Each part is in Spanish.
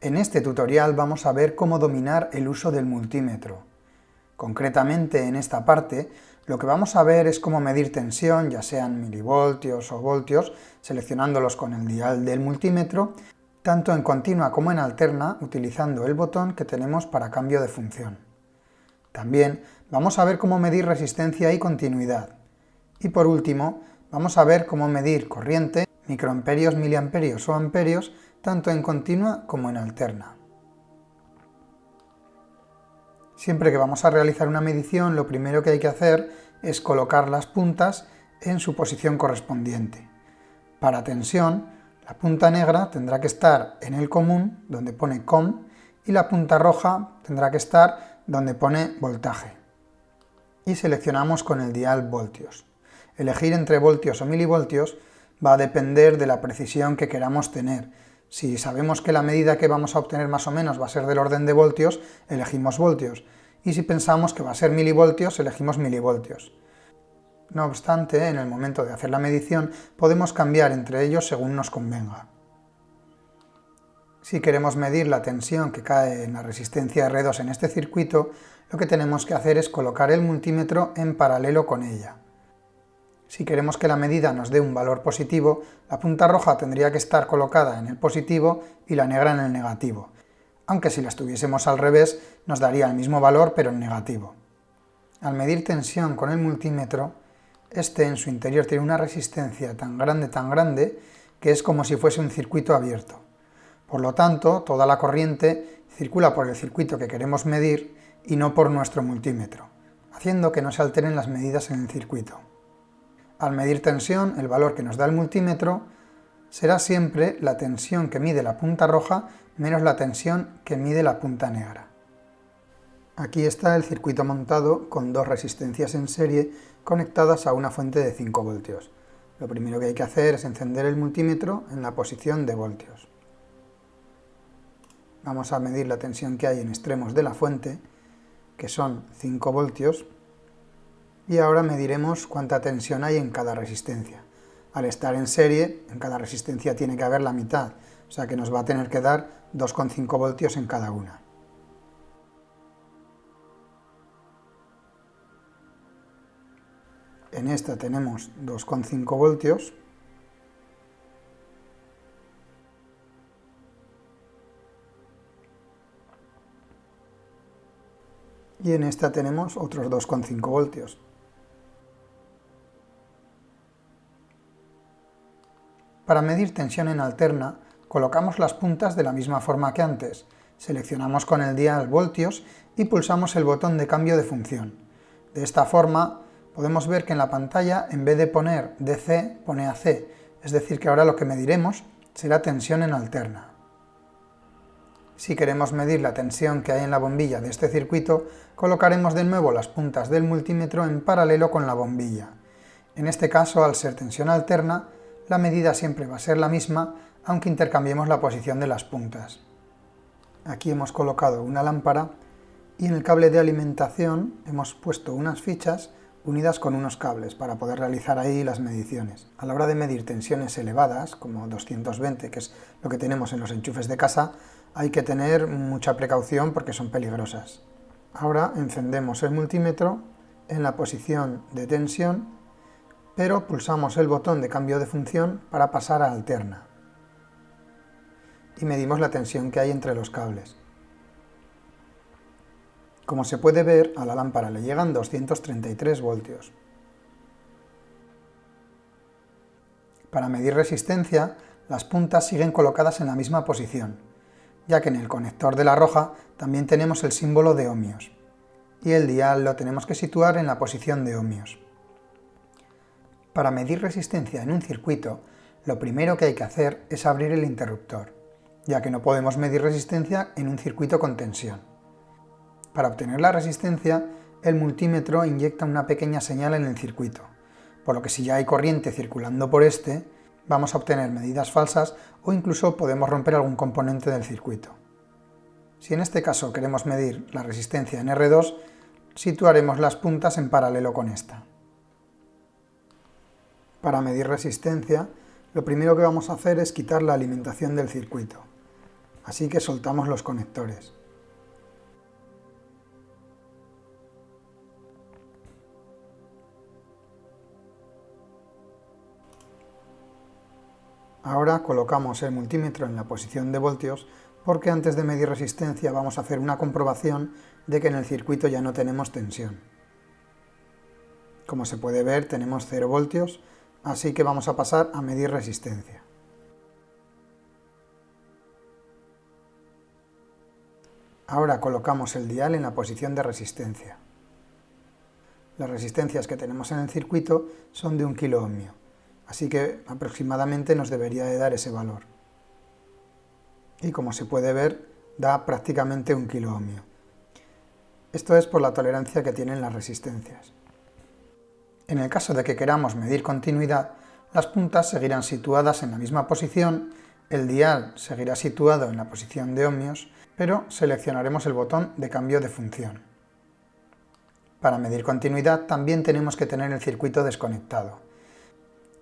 En este tutorial vamos a ver cómo dominar el uso del multímetro. Concretamente en esta parte, lo que vamos a ver es cómo medir tensión, ya sean milivoltios o voltios, seleccionándolos con el dial del multímetro, tanto en continua como en alterna, utilizando el botón que tenemos para cambio de función. También vamos a ver cómo medir resistencia y continuidad. Y por último, vamos a ver cómo medir corriente, microamperios, miliamperios o amperios, tanto en continua como en alterna. Siempre que vamos a realizar una medición, lo primero que hay que hacer es colocar las puntas en su posición correspondiente. Para tensión, la punta negra tendrá que estar en el común, donde pone COM, y la punta roja tendrá que estar donde pone voltaje. Y seleccionamos con el dial voltios. Elegir entre voltios o milivoltios va a depender de la precisión que queramos tener. Si sabemos que la medida que vamos a obtener más o menos va a ser del orden de voltios, elegimos voltios. Y si pensamos que va a ser milivoltios, elegimos milivoltios. No obstante, en el momento de hacer la medición, podemos cambiar entre ellos según nos convenga. Si queremos medir la tensión que cae en la resistencia R2 en este circuito, lo que tenemos que hacer es colocar el multímetro en paralelo con ella. Si queremos que la medida nos dé un valor positivo, la punta roja tendría que estar colocada en el positivo y la negra en el negativo, aunque si la estuviésemos al revés nos daría el mismo valor pero en negativo. Al medir tensión con el multímetro, este en su interior tiene una resistencia tan grande, que es como si fuese un circuito abierto. Por lo tanto, toda la corriente circula por el circuito que queremos medir y no por nuestro multímetro, haciendo que no se alteren las medidas en el circuito. Al medir tensión, el valor que nos da el multímetro será siempre la tensión que mide la punta roja menos la tensión que mide la punta negra. Aquí está el circuito montado con dos resistencias en serie conectadas a una fuente de 5 voltios. Lo primero que hay que hacer es encender el multímetro en la posición de voltios. Vamos a medir la tensión que hay en extremos de la fuente, que son 5 voltios, y ahora mediremos cuánta tensión hay en cada resistencia. Al estar en serie, en cada resistencia tiene que haber la mitad, o sea que nos va a tener que dar 2,5 voltios en cada una. En esta tenemos 2,5 voltios. Y en esta tenemos otros 2,5 voltios. Para medir tensión en alterna, colocamos las puntas de la misma forma que antes. Seleccionamos con el dial voltios y pulsamos el botón de cambio de función. De esta forma, podemos ver que en la pantalla, en vez de poner DC, pone AC, es decir, que ahora lo que mediremos será tensión en alterna. Si queremos medir la tensión que hay en la bombilla de este circuito, colocaremos de nuevo las puntas del multímetro en paralelo con la bombilla. En este caso, al ser tensión alterna, la medida siempre va a ser la misma, aunque intercambiemos la posición de las puntas. Aquí hemos colocado una lámpara y en el cable de alimentación hemos puesto unas fichas unidas con unos cables para poder realizar ahí las mediciones. A la hora de medir tensiones elevadas, como 220, que es lo que tenemos en los enchufes de casa, hay que tener mucha precaución porque son peligrosas. Ahora encendemos el multímetro en la posición de tensión, pero pulsamos el botón de cambio de función para pasar a alterna. Y medimos la tensión que hay entre los cables. Como se puede ver, a la lámpara le llegan 233 voltios. Para medir resistencia, las puntas siguen colocadas en la misma posición, ya que en el conector de la roja también tenemos el símbolo de ohmios, y el dial lo tenemos que situar en la posición de ohmios. Para medir resistencia en un circuito, lo primero que hay que hacer es abrir el interruptor, ya que no podemos medir resistencia en un circuito con tensión. Para obtener la resistencia, el multímetro inyecta una pequeña señal en el circuito, por lo que si ya hay corriente circulando por este, vamos a obtener medidas falsas o incluso podemos romper algún componente del circuito. Si en este caso queremos medir la resistencia en R2, situaremos las puntas en paralelo con esta. Para medir resistencia, lo primero que vamos a hacer es quitar la alimentación del circuito. así que soltamos los conectores. Ahora colocamos el multímetro en la posición de voltios porque antes de medir resistencia vamos a hacer una comprobación de que en el circuito ya no tenemos tensión. Como se puede ver, tenemos 0 voltios, así que vamos a pasar a medir resistencia. Ahora colocamos el dial en la posición de resistencia. Las resistencias que tenemos en el circuito son de 1 kiloohmio, así que aproximadamente nos debería de dar ese valor. Y como se puede ver, da prácticamente 1 kiloohmio. Esto es por la tolerancia que tienen las resistencias. En el caso de que queramos medir continuidad, las puntas seguirán situadas en la misma posición, el dial seguirá situado en la posición de ohmios, pero seleccionaremos el botón de cambio de función. Para medir continuidad también tenemos que tener el circuito desconectado.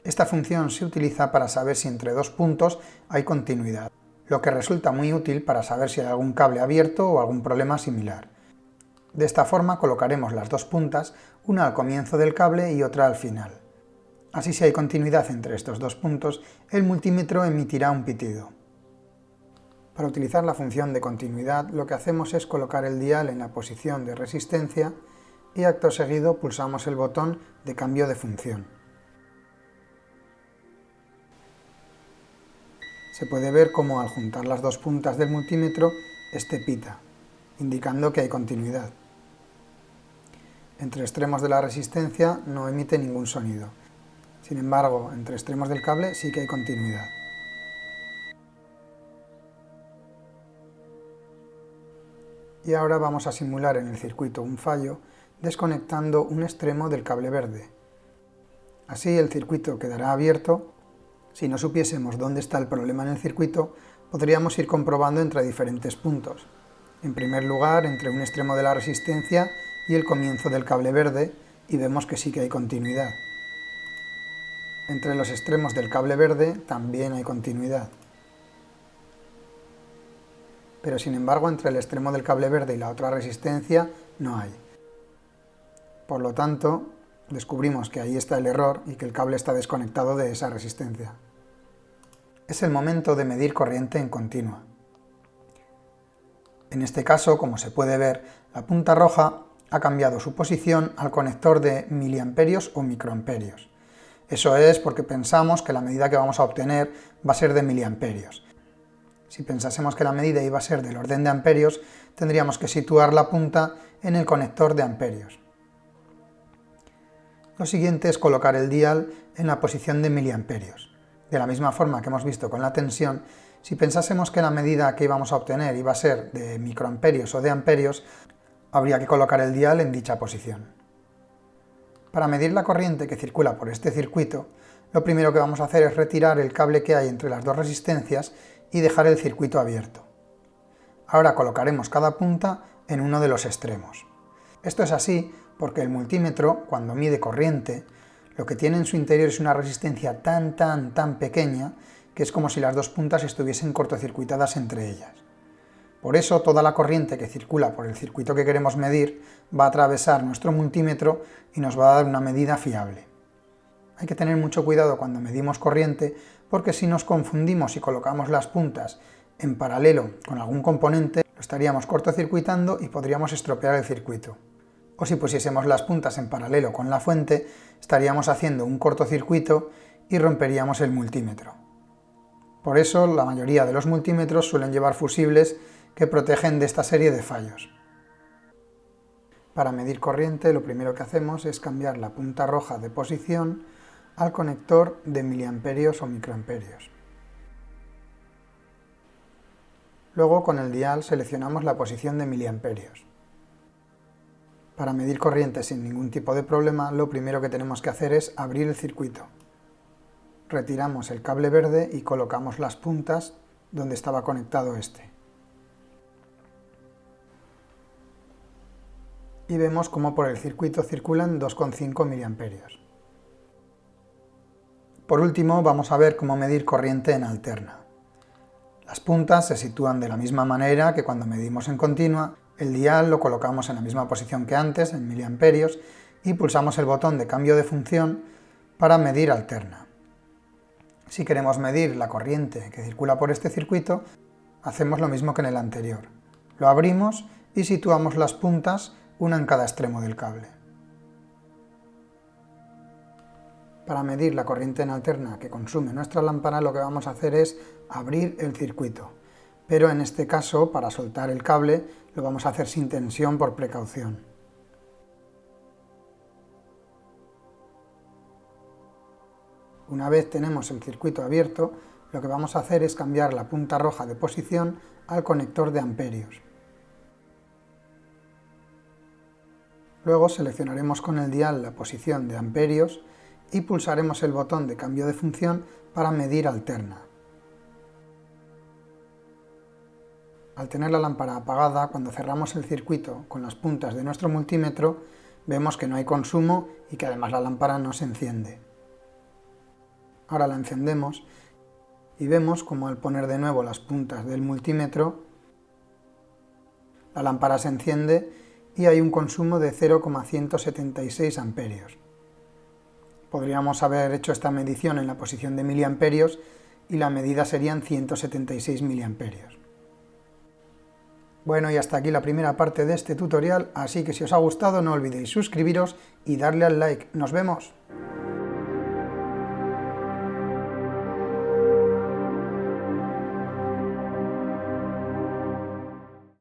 Esta función se utiliza para saber si entre dos puntos hay continuidad, lo que resulta muy útil para saber si hay algún cable abierto o algún problema similar. De esta forma colocaremos las dos puntas, una al comienzo del cable y otra al final. Así, si hay continuidad entre estos dos puntos, el multímetro emitirá un pitido. Para utilizar la función de continuidad, lo que hacemos es colocar el dial en la posición de resistencia y acto seguido pulsamos el botón de cambio de función. Se puede ver cómo al juntar las dos puntas del multímetro, este pita, indicando que hay continuidad. Entre extremos de la resistencia no emite ningún sonido. Sin embargo, entre extremos del cable sí que hay continuidad. Y ahora vamos a simular en el circuito un fallo desconectando un extremo del cable verde. Así el circuito quedará abierto. Si no supiésemos dónde está el problema en el circuito, podríamos ir comprobando entre diferentes puntos. En primer lugar, entre un extremo de la resistencia y el comienzo del cable verde, y vemos que sí que hay continuidad. Entre los extremos del cable verde también hay continuidad. Pero sin embargo, entre el extremo del cable verde y la otra resistencia no hay. Por lo tanto, descubrimos que ahí está el error y que el cable está desconectado de esa resistencia. Es el momento de medir corriente en continua. En este caso, como se puede ver, la punta roja ha cambiado su posición al conector de miliamperios o microamperios. Eso es porque pensamos que la medida que vamos a obtener va a ser de miliamperios. Si pensásemos que la medida iba a ser del orden de amperios, tendríamos que situar la punta en el conector de amperios. Lo siguiente es colocar el dial en la posición de miliamperios. De la misma forma que hemos visto con la tensión, si pensásemos que la medida que íbamos a obtener iba a ser de microamperios o de amperios, habría que colocar el dial en dicha posición. Para medir la corriente que circula por este circuito, lo primero que vamos a hacer es retirar el cable que hay entre las dos resistencias y dejar el circuito abierto. Ahora colocaremos cada punta en uno de los extremos. Esto es así porque el multímetro, cuando mide corriente, lo que tiene en su interior es una resistencia tan pequeña que es como si las dos puntas estuviesen cortocircuitadas entre ellas. Por eso toda la corriente que circula por el circuito que queremos medir va a atravesar nuestro multímetro y nos va a dar una medida fiable. Hay que tener mucho cuidado cuando medimos corriente porque si nos confundimos y colocamos las puntas en paralelo con algún componente, lo estaríamos cortocircuitando y podríamos estropear el circuito. O si pusiésemos las puntas en paralelo con la fuente, estaríamos haciendo un cortocircuito y romperíamos el multímetro. Por eso la mayoría de los multímetros suelen llevar fusibles que protegen de esta serie de fallos. Para medir corriente, lo primero que hacemos es cambiar la punta roja de posición al conector de miliamperios o microamperios. Luego con el dial seleccionamos la posición de miliamperios. Para medir corriente sin ningún tipo de problema, lo primero que tenemos que hacer es abrir el circuito. Retiramos el cable verde y colocamos las puntas donde estaba conectado este. Y vemos cómo por el circuito circulan 2,5 miliamperios. Por último, vamos a ver cómo medir corriente en alterna. Las puntas se sitúan de la misma manera que cuando medimos en continua, el dial lo colocamos en la misma posición que antes, en miliamperios, y pulsamos el botón de cambio de función para medir alterna. Si queremos medir la corriente que circula por este circuito, hacemos lo mismo que en el anterior. Lo abrimos y situamos las puntas, una en cada extremo del cable. Para medir la corriente en alterna que consume nuestra lámpara, lo que vamos a hacer es abrir el circuito. Pero en este caso, para soltar el cable, lo vamos a hacer sin tensión por precaución. Una vez tenemos el circuito abierto, lo que vamos a hacer es cambiar la punta roja de posición al conector de amperios. Luego seleccionaremos con el dial la posición de amperios y pulsaremos el botón de cambio de función para medir alterna. Al tener la lámpara apagada, cuando cerramos el circuito con las puntas de nuestro multímetro, vemos que no hay consumo y que además la lámpara no se enciende. Ahora la encendemos y vemos como al poner de nuevo las puntas del multímetro, la lámpara se enciende y hay un consumo de 0,176 amperios. Podríamos haber hecho esta medición en la posición de miliamperios y la medida serían 176 miliamperios. Bueno, y hasta aquí la primera parte de este tutorial, así que si os ha gustado no olvidéis suscribiros y darle al like. ¡Nos vemos!